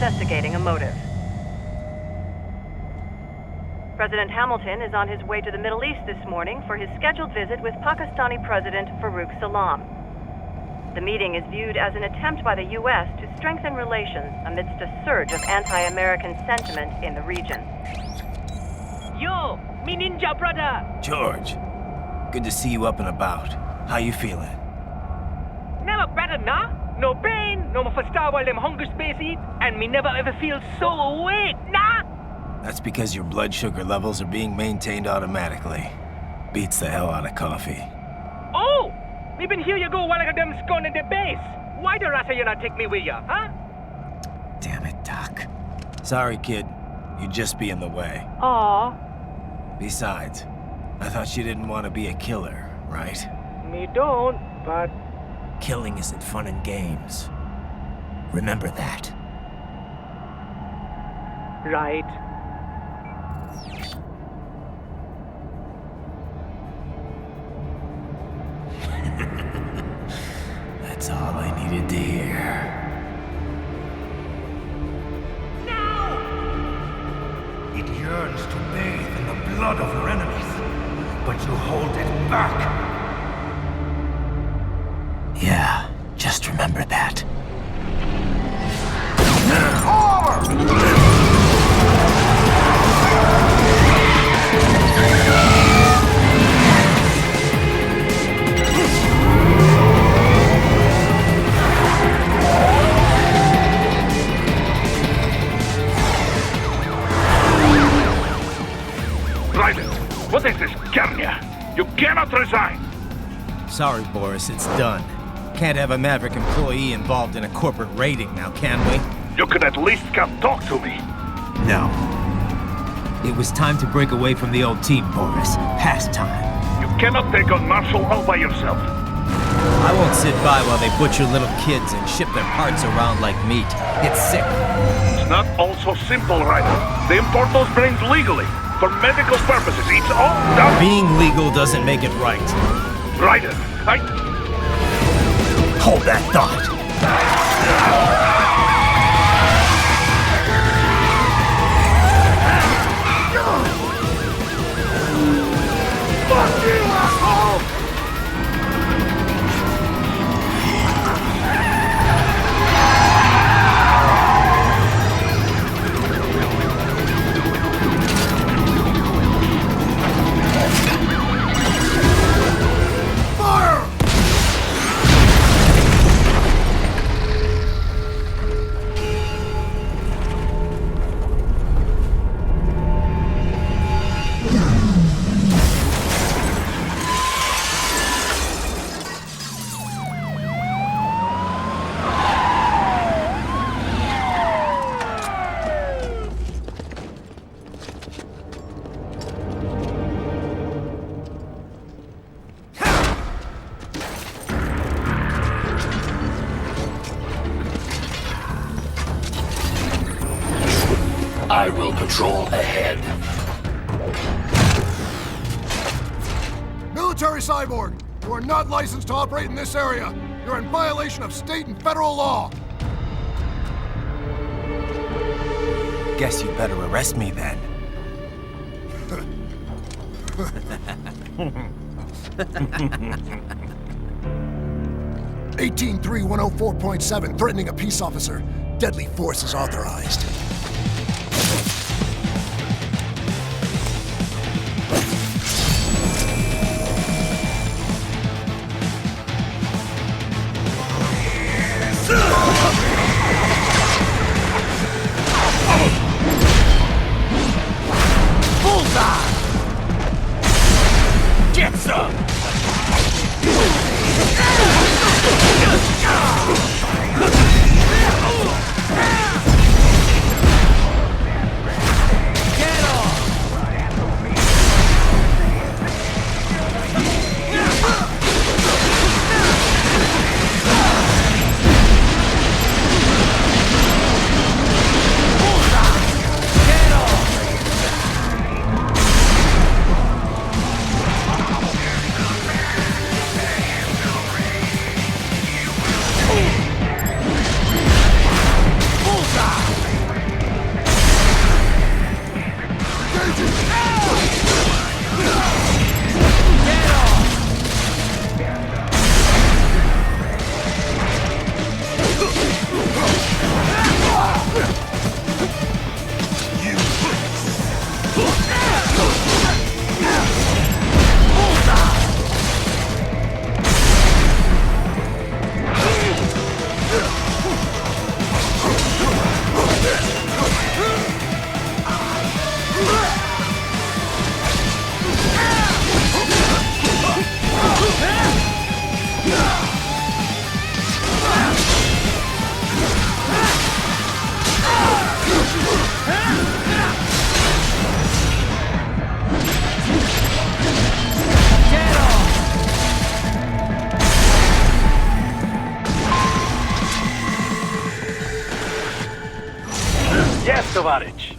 investigating a motive. President Hamilton is on his way to the Middle East this morning for his scheduled visit with Pakistani President Farouk Salam. The meeting is viewed as an attempt by the U.S. to strengthen relations amidst a surge of anti-American sentiment in the region. Yo, me ninja brother! George, good to see you up and about. How you feeling? Never better, nah? No pain, no more fasta while them hunger space eat, and me never ever feel so awake, nah? That's because your blood sugar levels are being maintained automatically. Beats the hell out of coffee. Oh! Me been here you go while I got them scone in the base. Why the rasta you not take me with ya, huh? Damn it, Doc. Sorry, kid. You'd just be in the way. Aw. Besides, I thought you didn't want to be a killer, right? Me don't, but... Killing isn't fun and games. Remember that. Right. That's all I needed to hear. It yearns to bathe in the blood of your enemies, but you hold it back. Yeah, just remember that. What is this, Garnia? You cannot resign! Sorry, Boris, it's done. Can't have a Maverick employee involved in a corporate raiding now, can we? You could at least come talk to me. No. It was time to break away from the old team, Boris. Past time. You cannot take on Marshall all by yourself. I won't sit by while they butcher little kids and ship their parts around like meat. It's sick. It's not all so simple, Ryder. They import those brains legally. For medical purposes, it's all done. Being legal doesn't make it right. Ryder, Hold that thought. Fuck you, asshole! I will patrol ahead. Military cyborg! You are not licensed to operate in this area. You're in violation of state and federal law. Guess you better arrest me then. 183104.7, threatening a peace officer. Deadly force is authorized. Get some! Yes, Tovarich.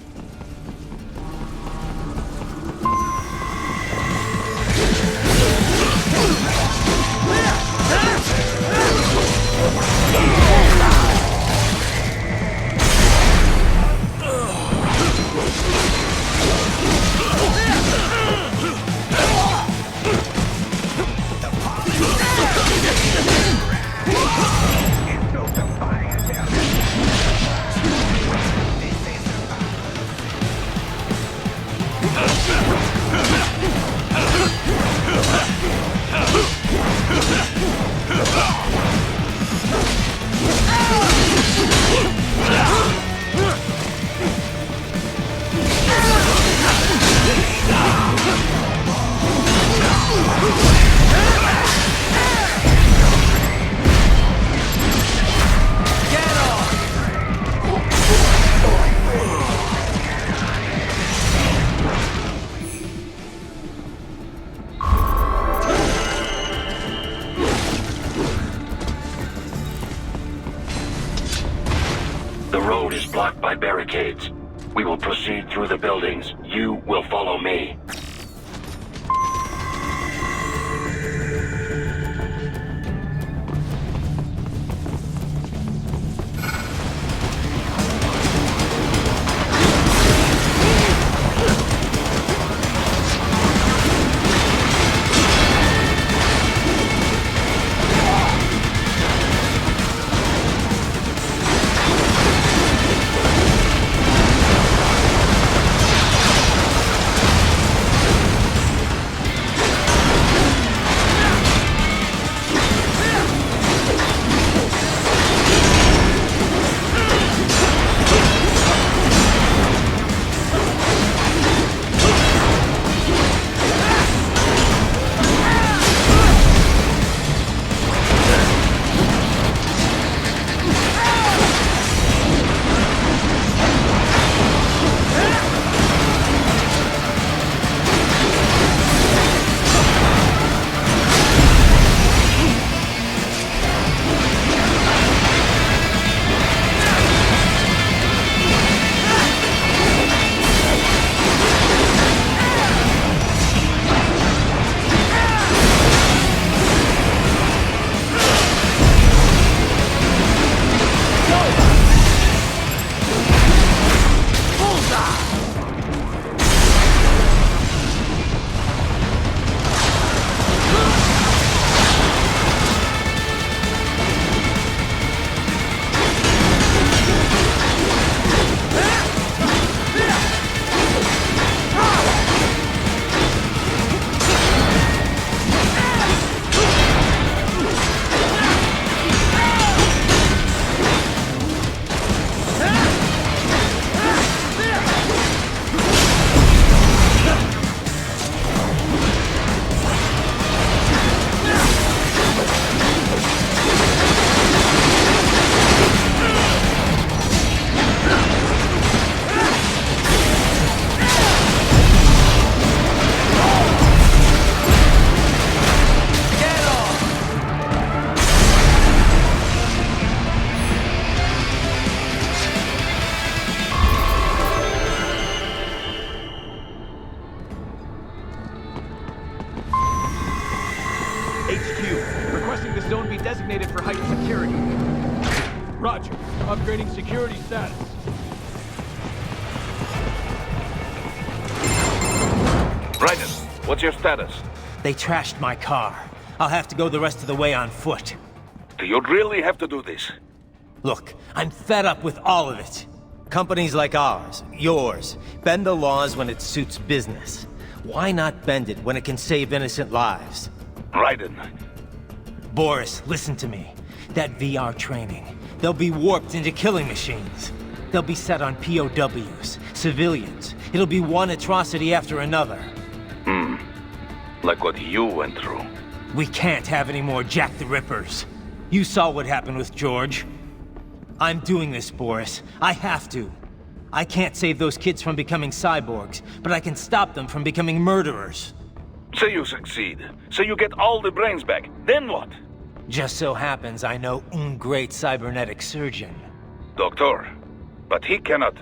The road is blocked by barricades. We will proceed through the buildings. You will follow me. HQ, requesting the zone be designated for heightened security. Roger. Upgrading security status. Raiden, what's your status? They trashed my car. I'll have to go the rest of the way on foot. Do you really have to do this? Look, I'm fed up with all of it. Companies like ours, yours, bend the laws when it suits business. Why not bend it when it can save innocent lives? Raiden. Boris, listen to me. That VR training, they'll be warped into killing machines. They'll be set on POWs, civilians. It'll be one atrocity after another. Like what you went through. We can't have any more Jack the Rippers. You saw what happened with George. I'm doing this, Boris. I have to. I can't save those kids from becoming cyborgs, but I can stop them from becoming murderers. Say you succeed. Say you get all the brains back. Then what? Just so happens I know great cybernetic surgeon. Doctor. But he cannot.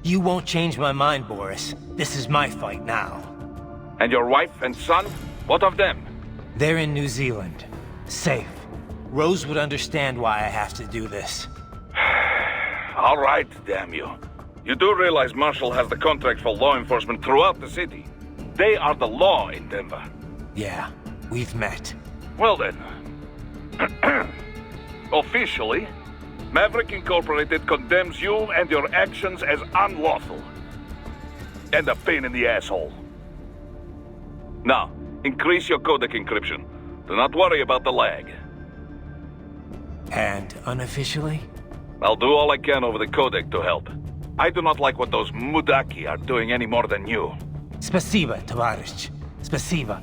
You won't change my mind, Boris. This is my fight now. And your wife and son? What of them? They're in New Zealand. Safe. Rose would understand why I have to do this. All right, damn you. You do realize Marshall has the contract for law enforcement throughout the city. They are the law in Denver. Yeah, we've met. Well then. Officially, Maverick Incorporated condemns you and your actions as unlawful. And a pain in the asshole. Now, increase your codec encryption. Do not worry about the lag. And unofficially? I'll do all I can over the codec to help. I do not like what those Mudaki are doing any more than you. Spasiba, Tavarish. Spasiba.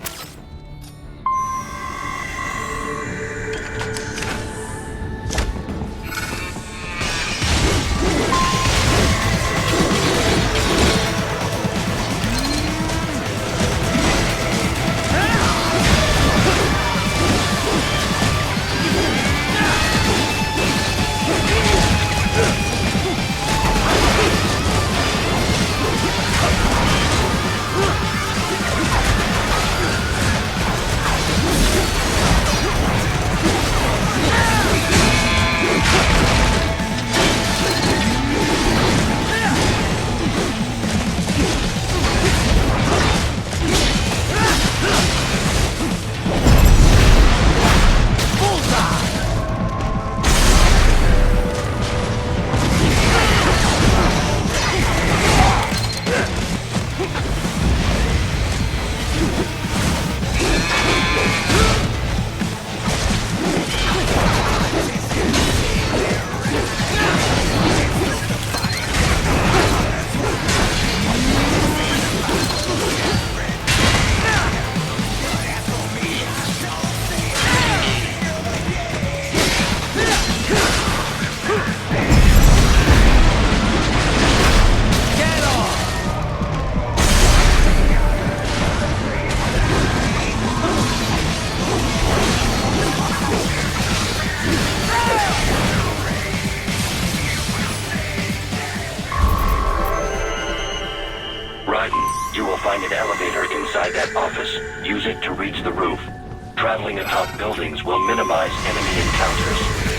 Find an elevator inside that office. Use it to reach the roof. Traveling atop buildings will minimize enemy encounters.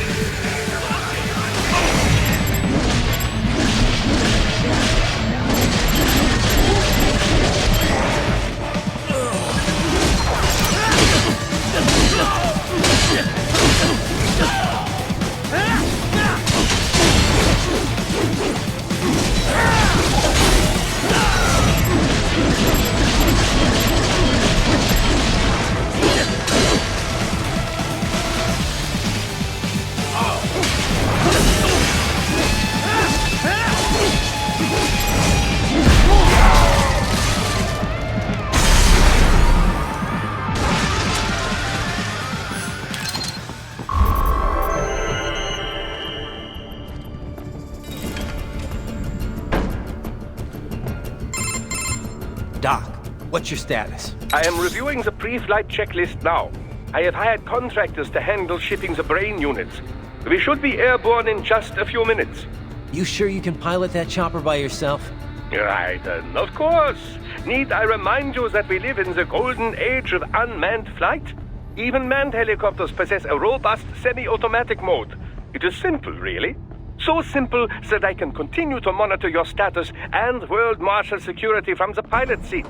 Doc, what's your status? I am reviewing the pre-flight checklist now. I have hired contractors to handle shipping the brain units. We should be airborne in just a few minutes. You sure you can pilot that chopper by yourself? Right, of course. Need I remind you that we live in the golden age of unmanned flight? Even manned helicopters possess a robust semi-automatic mode. It is simple, really. So simple that I can continue to monitor your status and world marshal security from the pilot seat.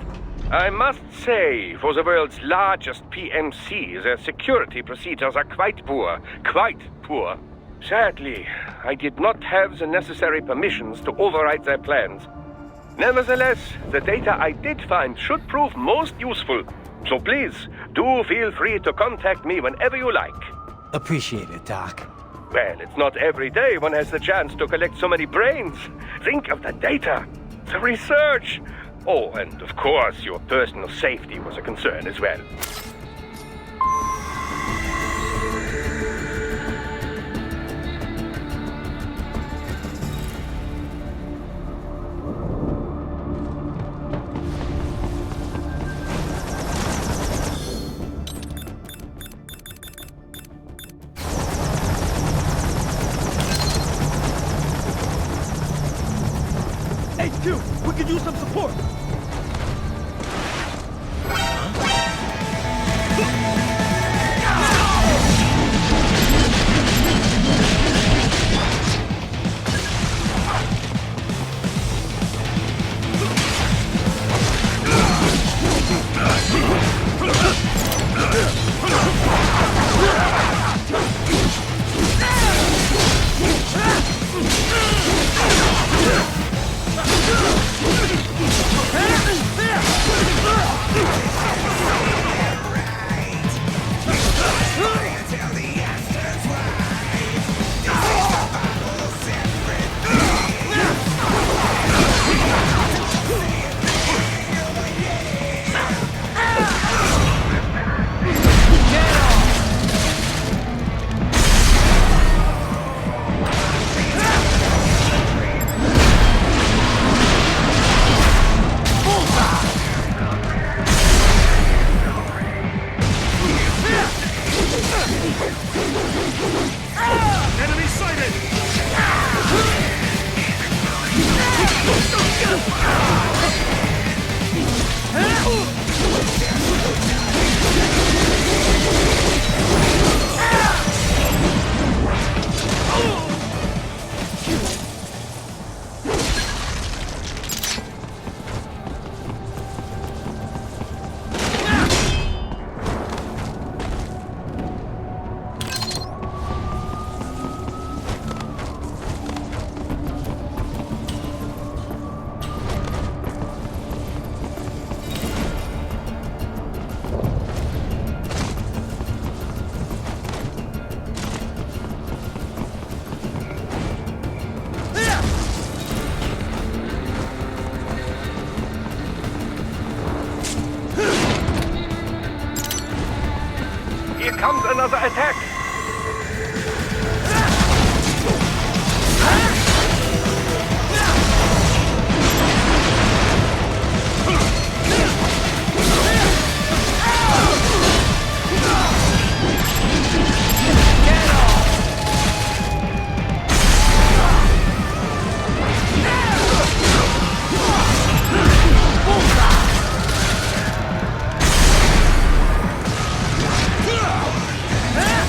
I must say, for the world's largest PMC, their security procedures are quite poor. Quite poor. Sadly, I did not have the necessary permissions to override their plans. Nevertheless, the data I did find should prove most useful. So please, do feel free to contact me whenever you like. Appreciate it, Doc. Well, it's not every day one has the chance to collect so many brains. Think of the data, the research. Oh, and of course, your personal safety was a concern as well. HQ, we could use some support. Enemy sighted! Here comes another attack. Ah!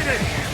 sighted!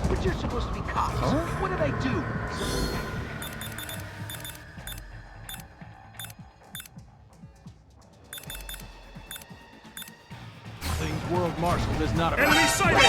But you're supposed to be cops. What did I do? Things world marshal is not a... Enemy sighted!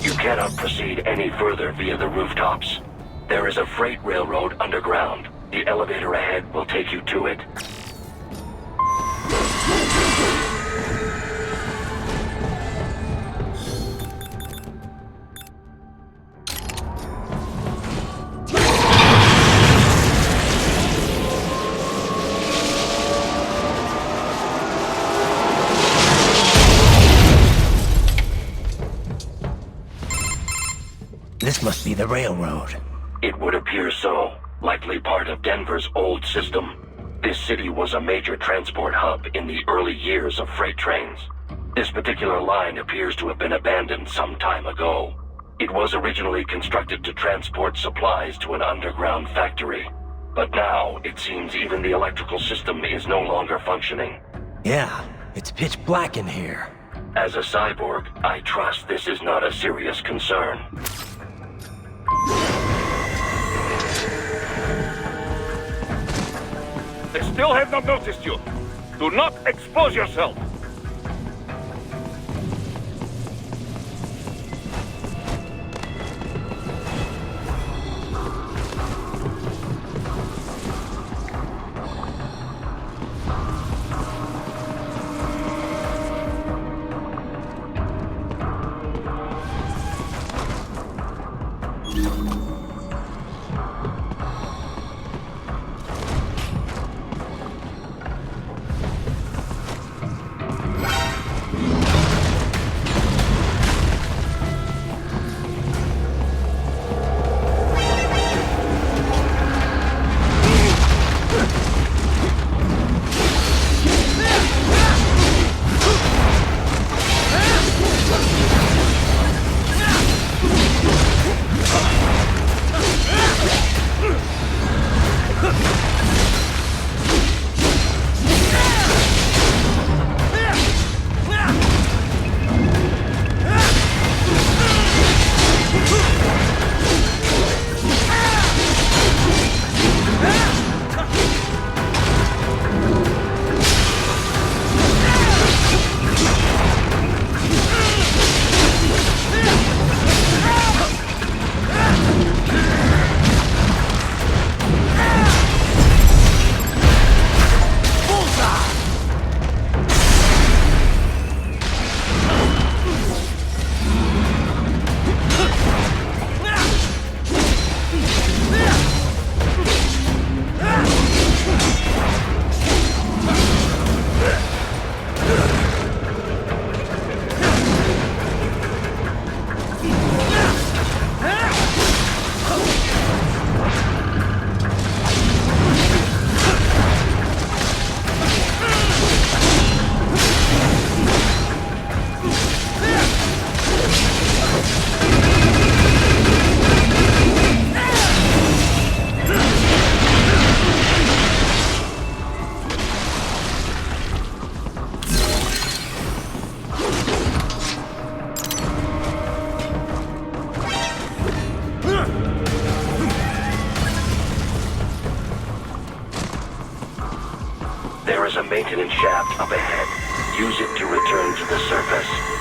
You cannot proceed any further via the rooftops. There is a freight railroad underground. The elevator ahead will take you to it. This must be the railroad. It would appear so. Likely part of Denver's old system. This city was a major transport hub in the early years of freight trains. This particular line appears to have been abandoned some time ago. It was originally constructed to transport supplies to an underground factory. But now, it seems even the electrical system is no longer functioning. Yeah, it's pitch black in here. As a cyborg, I trust this is not a serious concern. They still have not noticed you. Do not expose yourself. maintenance shaft up ahead. Use it to return to the surface.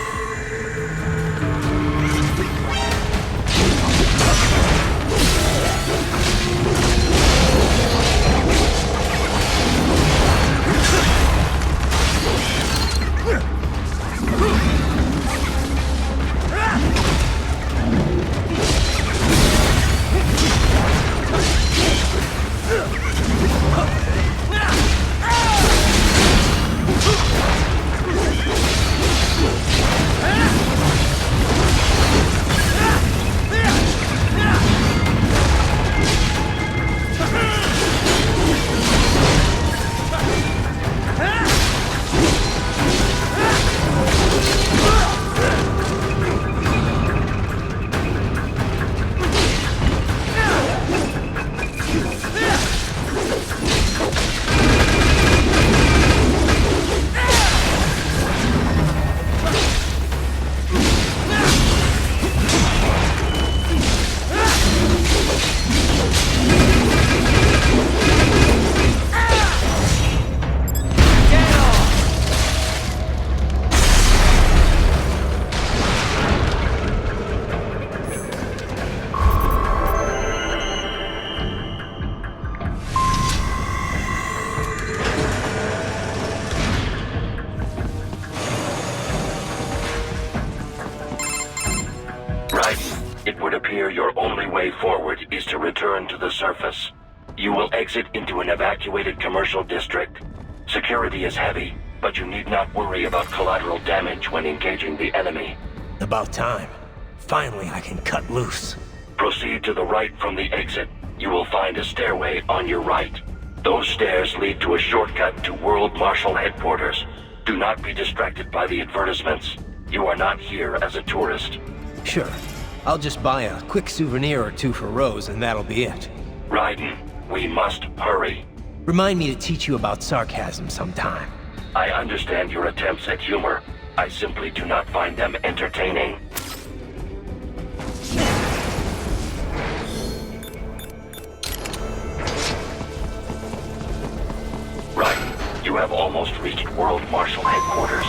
It would appear your only way forward is to return to the surface. You will exit into an evacuated commercial district. Security is heavy, but you need not worry about collateral damage when engaging the enemy. About time. Finally, I can cut loose. Proceed to the right from the exit. You will find a stairway on your right. Those stairs lead to a shortcut to World Marshal Headquarters. Do not be distracted by the advertisements. You are not here as a tourist. Sure. I'll just buy a quick souvenir or two for Rose, and that'll be it. Raiden, we must hurry. Remind me to teach you about sarcasm sometime. I understand your attempts at humor. I simply do not find them entertaining. Raiden, you have almost reached World Marshal Headquarters.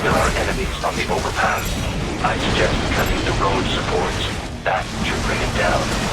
There are enemies on the overpass. I suggest cutting the road supports. That should bring it down.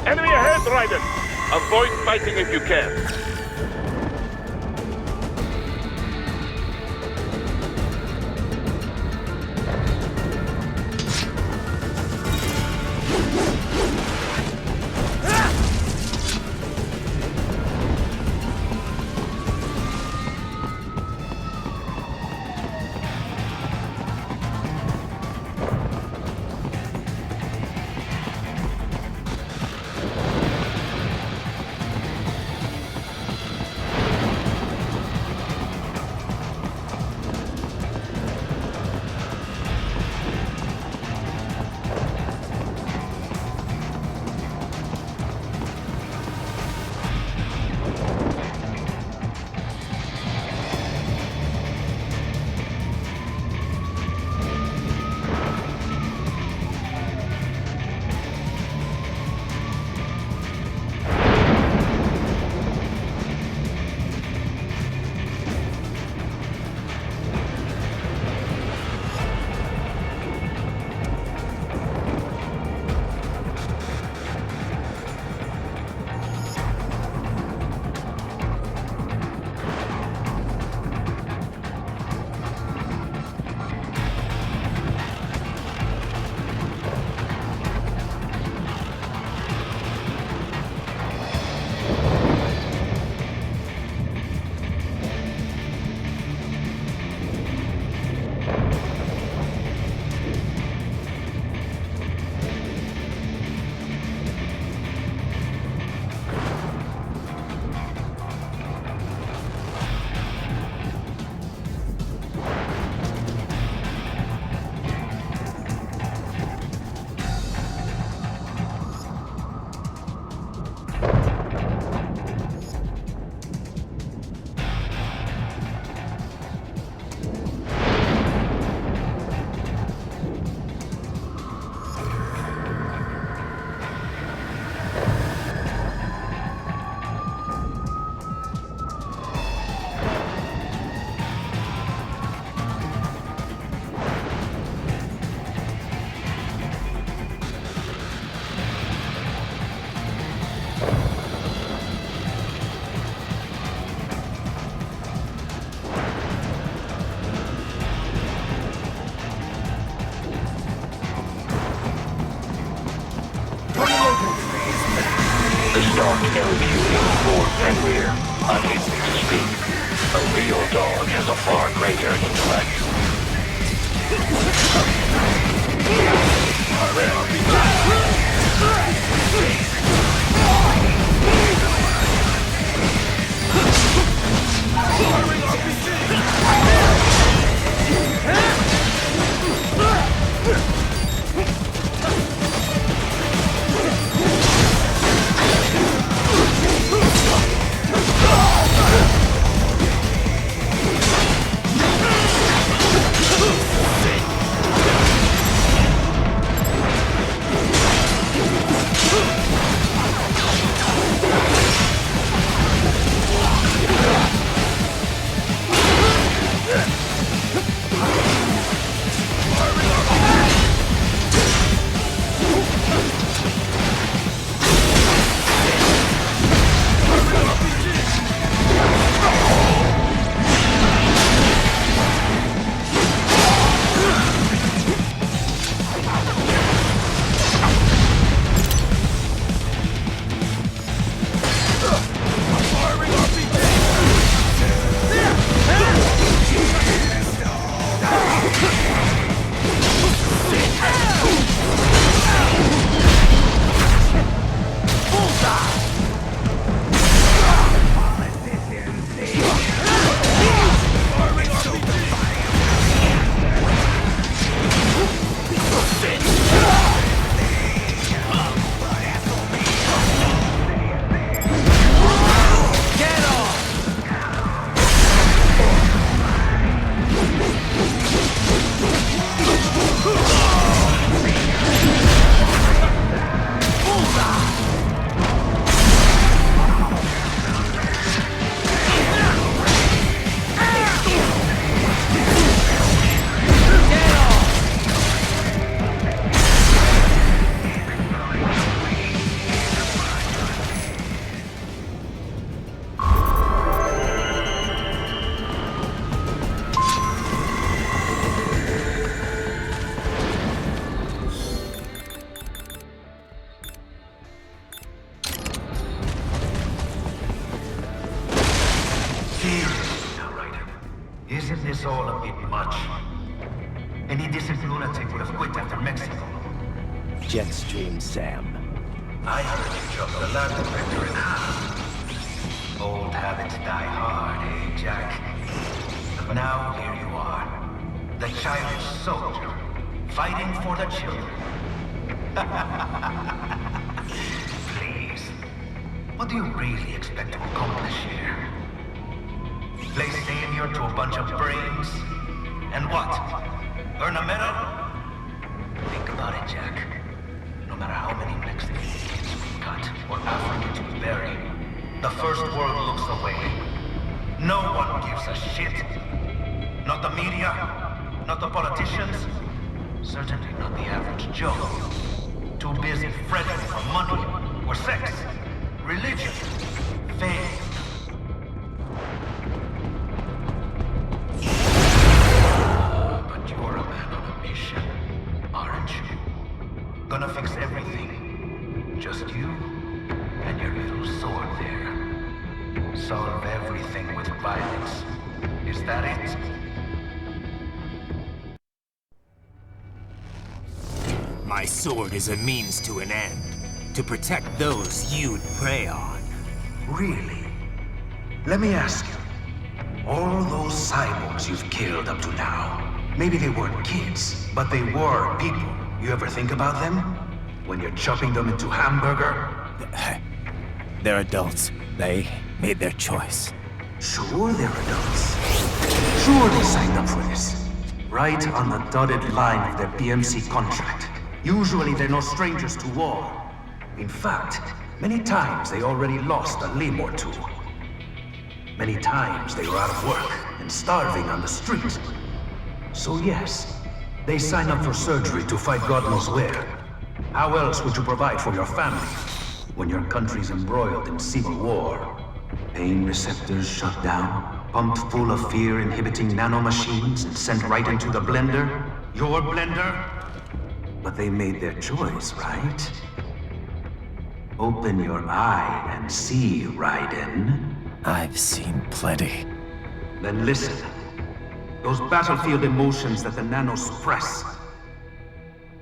Enemy ahead, Raiden! Avoid fighting if you can. The stock LQ-84 Fenrir, unable to speak. A real dog has a far greater intellect. Isn't this all a bit much? Any decent lunatic would have quit after Mexico. Jetstream, Sam. I heard you chopped the land director in half. Old habits die hard, eh, Jack? But now, here you are. The childish soldier, fighting for the children. Please. What do you really expect to accomplish here? Play savior to a bunch of brains? And what? Earn a medal? Think about it, Jack. No matter how many Mexican kids we cut or Africans we bury, the first world looks away. No one gives a shit. Not the media, not the politicians, certainly not the average Joe. Too busy fretting for money, or sex, religion, fame. But you're a man on a mission, aren't you? Gonna fix everything. Just you and your little sword there. Solve everything with violence. Is that it? My sword is a means to an end. To protect those you'd prey on. Really? Let me ask you. All those cyborgs you've killed up to now, maybe they weren't kids, but they were people. You ever think about them? When you're chopping them into hamburger? They're adults. They made their choice. Sure they're adults. Sure they signed up for this. Right on the dotted line of their BMC contract. Usually they're no strangers to war. In fact, many times they already lost a limb or two. Many times they were out of work and starving on the street. So yes, they sign up for surgery to fight God knows where. How else would you provide for your family when your country's embroiled in civil war? Pain receptors shut down, pumped full of fear-inhibiting nanomachines and sent right into the blender? Your blender? But they made their choice, right? Open your eye and see, Raiden. I've seen plenty. Then listen. Those battlefield emotions that the nanos suppress.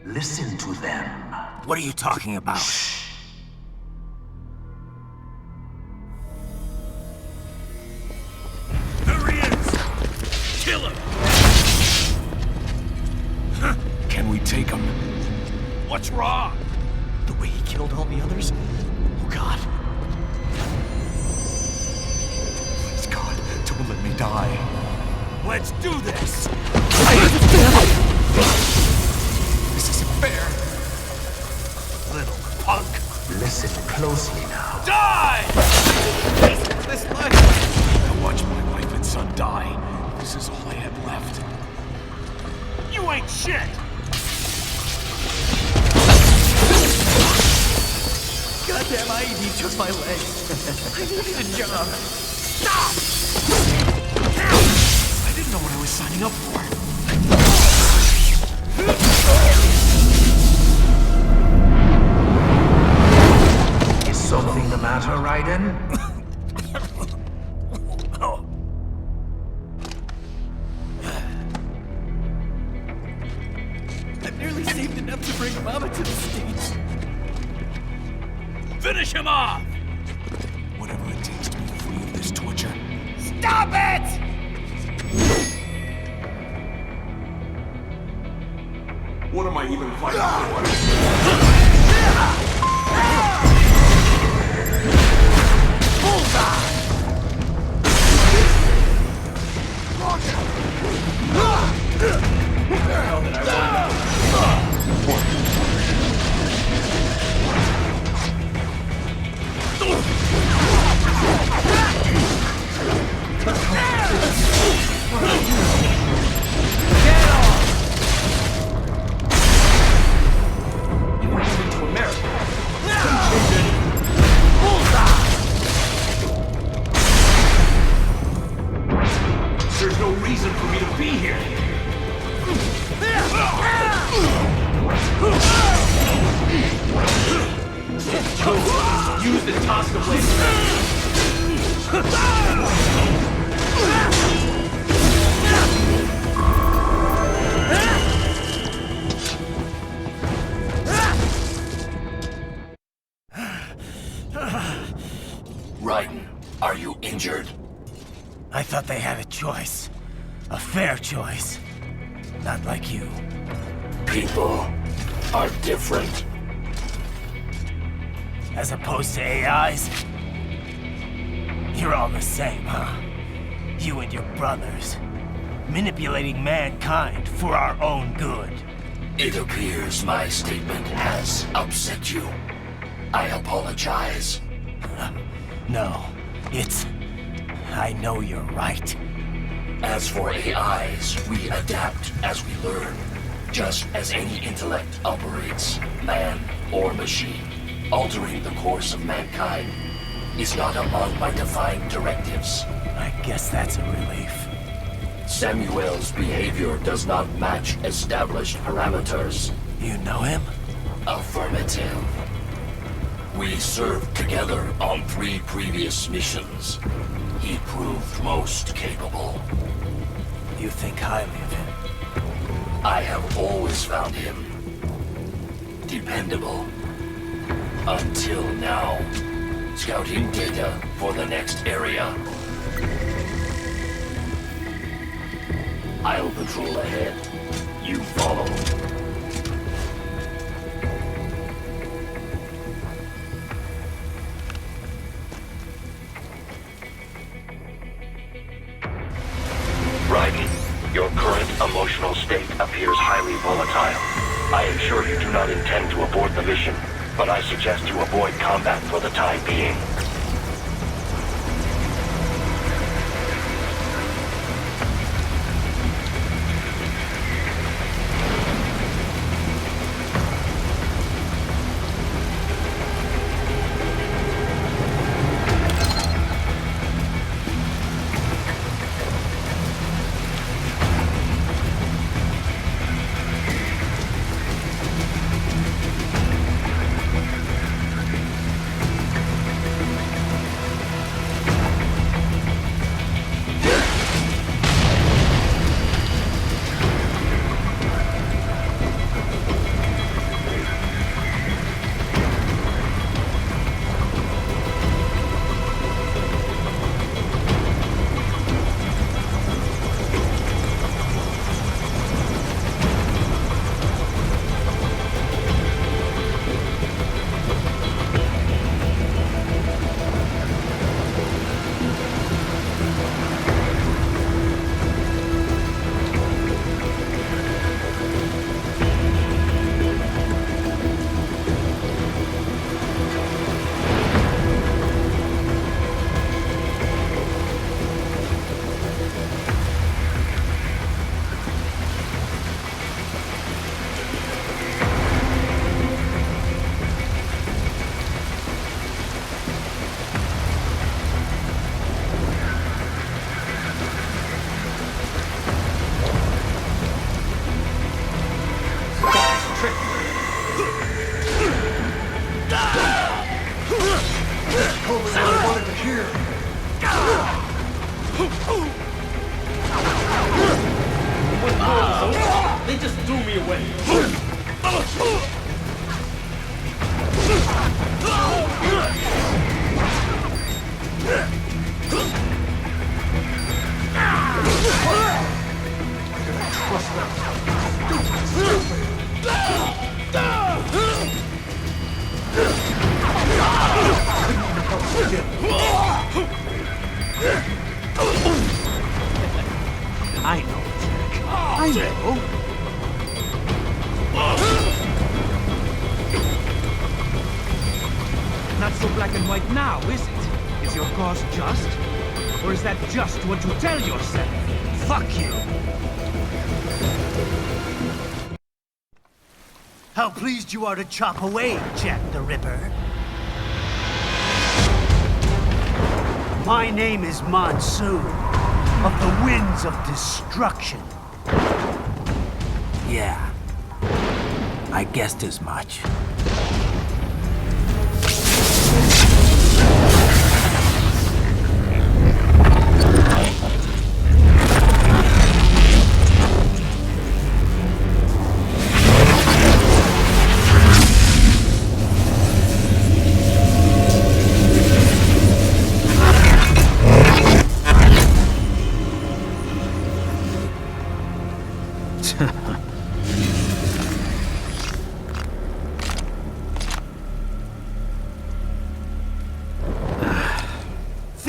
Listen to them. What are you talking about? Shh. There he is! Kill him! Can we take him? What's wrong? The way he killed all the others? Oh God. Please God, don't let me die. Let's do this! This isn't fair. Little punk! Listen closely now. Die! This life. I watched my wife and son die. This is all I had left. You ain't shit! Goddamn IED took my leg. I needed a job. Stop! I didn't know what I was signing up for. Is something the matter, Raiden? I've nearly saved enough to bring Mama to the States. Finish him off! Whatever it takes to be free of this torture. Stop it! What am I even fighting for? There's no reason for me to be here. Use the toss to blade. Raiden, are you injured? I thought they had a choice. A fair choice. Not like you. People are different. As opposed to AIs? You're all the same, huh? You and your brothers. Manipulating mankind for our own good. It appears my statement has upset you. I apologize. No, it's... I know you're right. As for AIs, we adapt as we learn. Just as any intellect operates, man or machine. Altering the course of mankind is not among my defined directives. I guess that's a relief. Samuel's behavior does not match established parameters. You know him? Affirmative. We served together on 3 previous missions. He proved most capable. You think highly of him? I have always found him dependable. Until now. Scouting data for the next area. I'll patrol ahead. You follow. Raiden, your current emotional state appears highly volatile. I am sure you do not intend to abort the mission, but I suggest you avoid combat for the time being. They just threw me away. I know, Jack. I know. Not so black and white now, is it? Is your cause just? Or is that just what you tell yourself? Fuck you! How pleased you are to chop away, Jack the Ripper. My name is Monsoon, of the Winds of Destruction. Yeah, I guessed as much.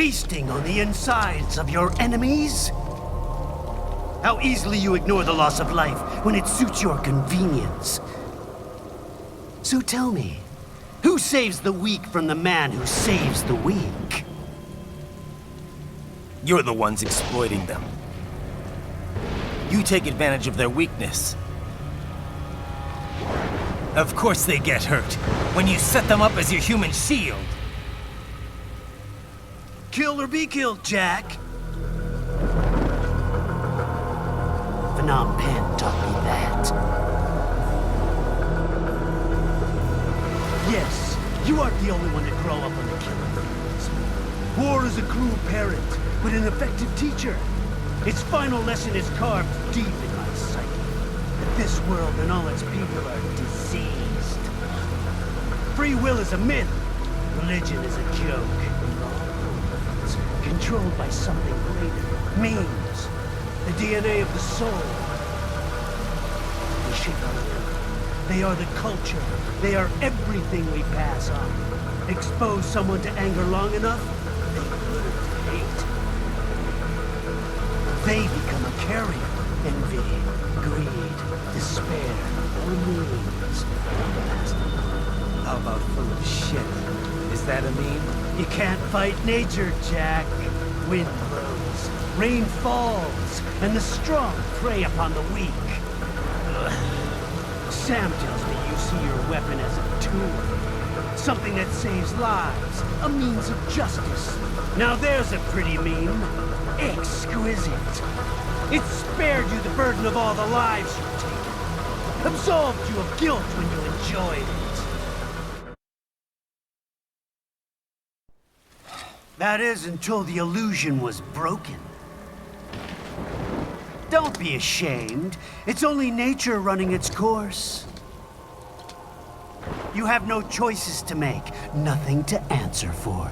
feasting on the insides of your enemies? How easily you ignore the loss of life when it suits your convenience. So tell me, who saves the weak from the man who saves the weak? You're the ones exploiting them. You take advantage of their weakness. Of course they get hurt when you set them up as your human shield. Kill or be killed, Jack. Phnom Penh taught me that. Yes, you aren't the only one to grow up on the killing fields. War is a cruel parent, but an effective teacher. Its final lesson is carved deep in my psyche. That this world and all its people are diseased. Free will is a myth. Religion is a joke. It's controlled by something greater. Means. The DNA of the soul. They shape our life. They are the culture. They are everything we pass on. Expose someone to anger long enough, they learn to hate. They become a carrier. Envy, greed, despair, or memes. How about full of shit? Is that a meme? You can't fight nature, Jack. Wind blows, rain falls, and the strong prey upon the weak. Sam tells me you see your weapon as a tool. Something that saves lives, a means of justice. Now there's a pretty meme. Exquisite. It spared you the burden of all the lives you've taken. Absolved you of guilt when you enjoyed it. That is until the illusion was broken. Don't be ashamed. It's only nature running its course. You have no choices to make, nothing to answer for.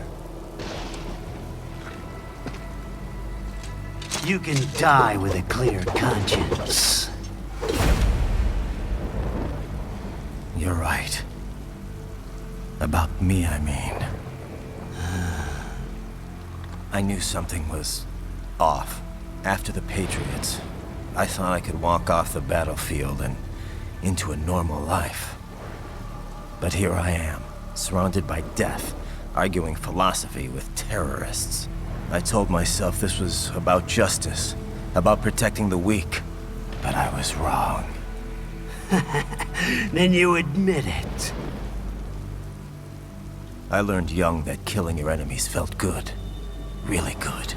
You can die with a clear conscience. You're right. About me, I mean. I knew something was off. After the Patriots, I thought I could walk off the battlefield and into a normal life. But here I am, surrounded by death, arguing philosophy with terrorists. I told myself this was about justice, about protecting the weak. But I was wrong. Then you admit it. I learned young that killing your enemies felt good. Really good.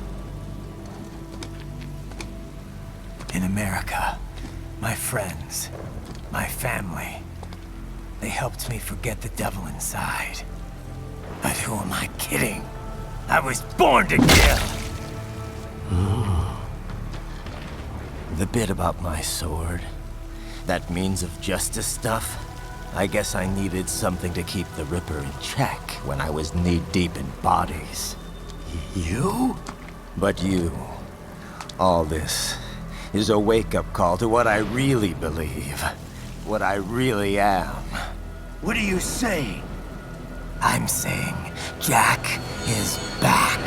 In America, my friends, my family, they helped me forget the devil inside. But who am I kidding? I was born to kill! The bit about my sword, that means of justice stuff, I guess I needed something to keep the Ripper in check when I was knee-deep in bodies. You? But you, all this, is a wake-up call to what I really believe. What I really am. What are you saying? I'm saying Jack is back.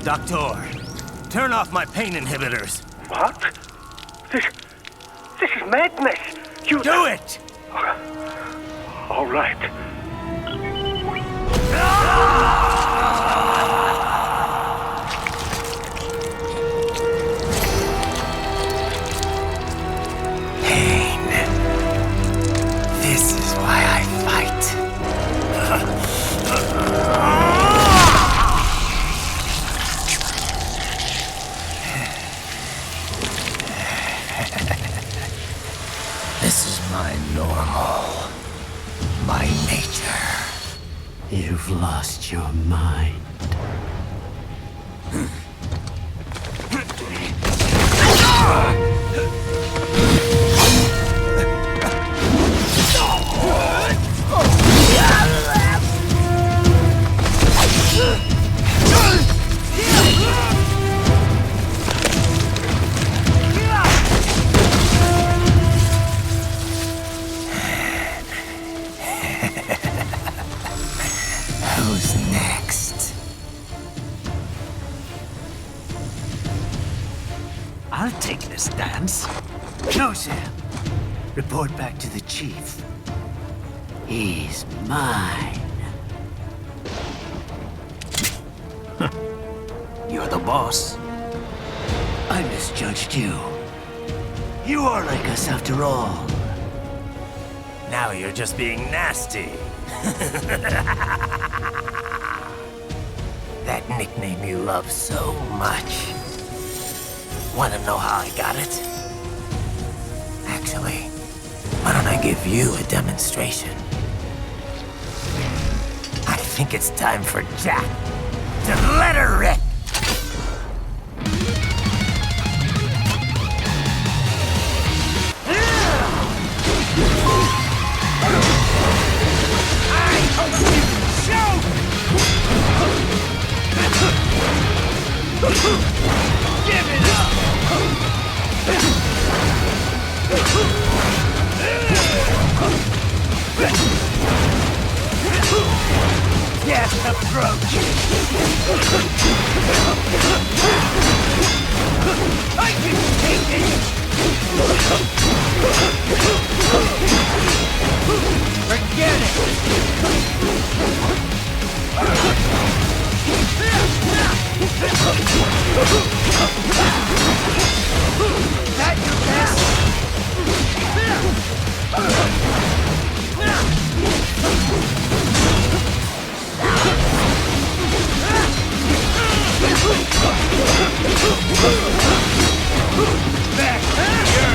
Doctor, turn off my pain inhibitors. What? This is madness. You do it! All right. Pain. This is why I fight. This is my normal. My nature. You've lost your mind. Who's next? I'll take this dance. No, Sam. Report back to the chief. He's mine. You're the boss. I misjudged you. You are like us after all. Now you're just being nasty. That nickname you love so much. Want to know how I got it? Actually, why don't I give you a demonstration? I think it's time for Jack to let her rip. Give it up! Yes, approach! I can take it! Forget that your best? Back here!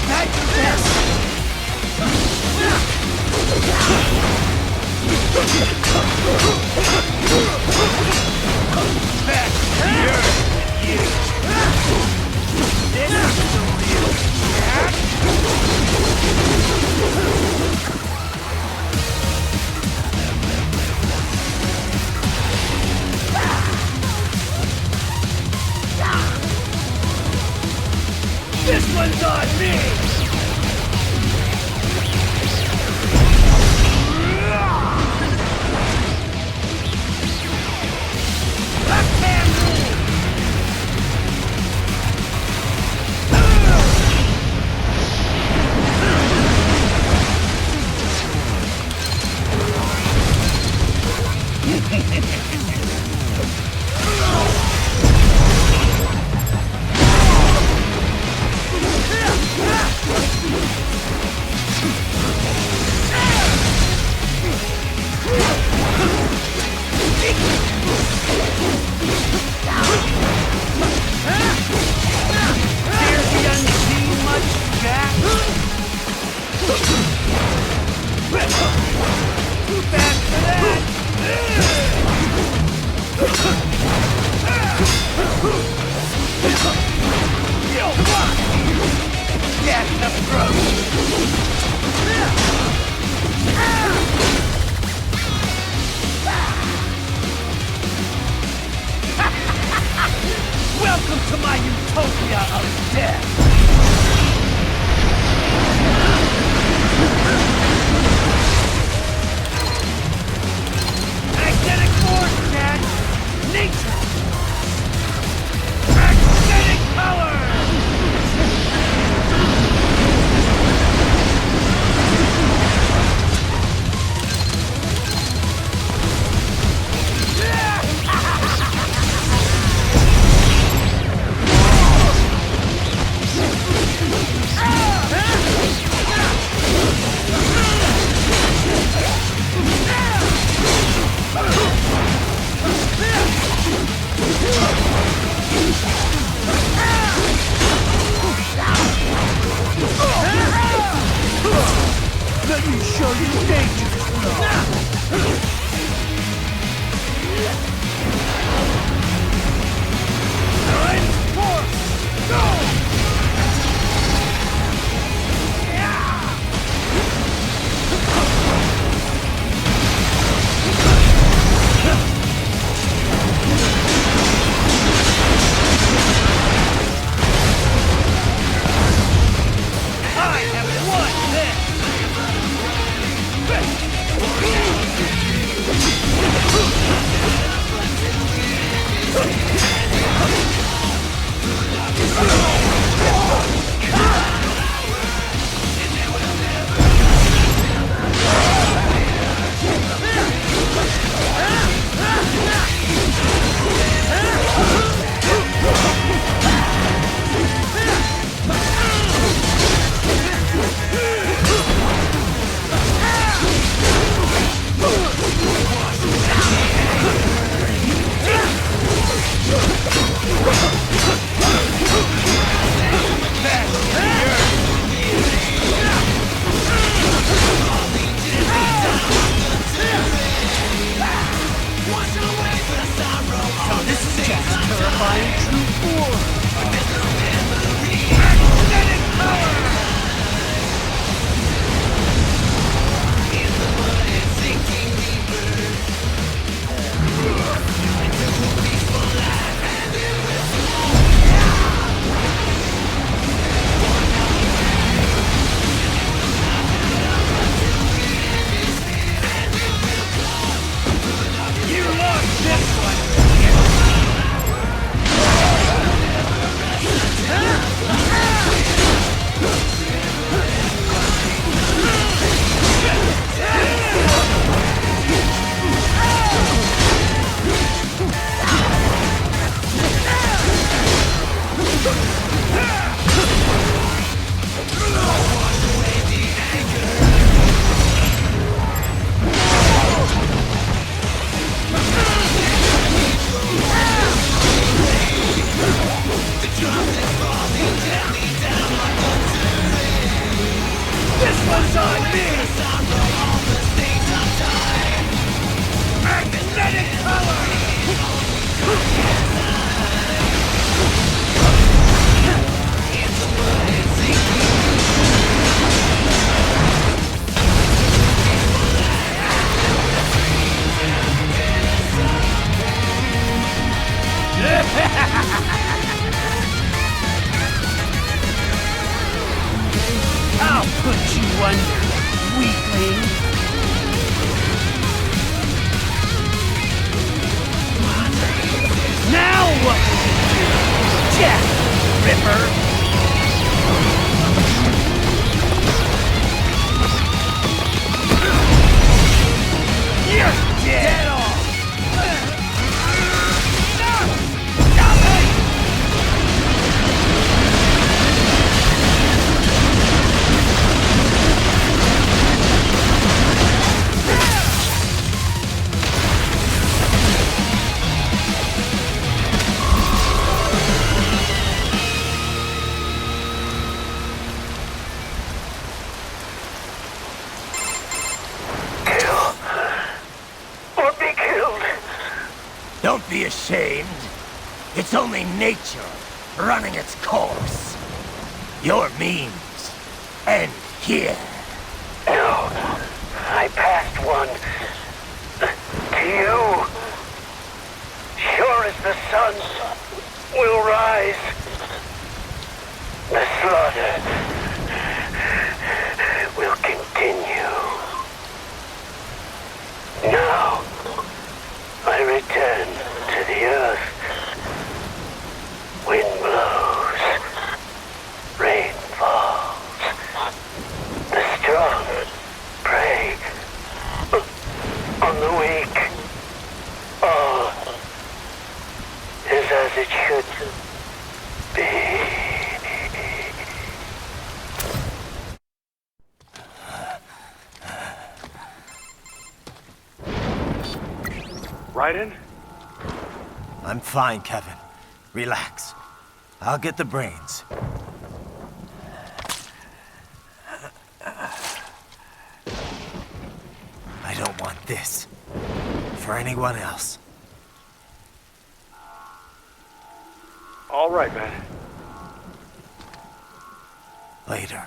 That your best? Back here! This is the real Jack! This one's on me! Welcome to my utopia of death! Magnetic force, Dad! Nature! Magnetic power! Let me show you danger! Time for go! I have won this! was on me! Magnetic I'll put you under, weakling! Now what will you do, Jack the Ripper? You're dead off! Don't be ashamed. It's only nature running its course. Your means end here. No, I passed one. To you. Sure as the sun will rise. The slaughter will continue. Now, I return to the earth. Wind blows. Rain falls. The strong prey on the weak. All is as it should be. Raiden? I'm fine, Kevin. Relax. I'll get the brains. I don't want this. For anyone else. All right, man. Later.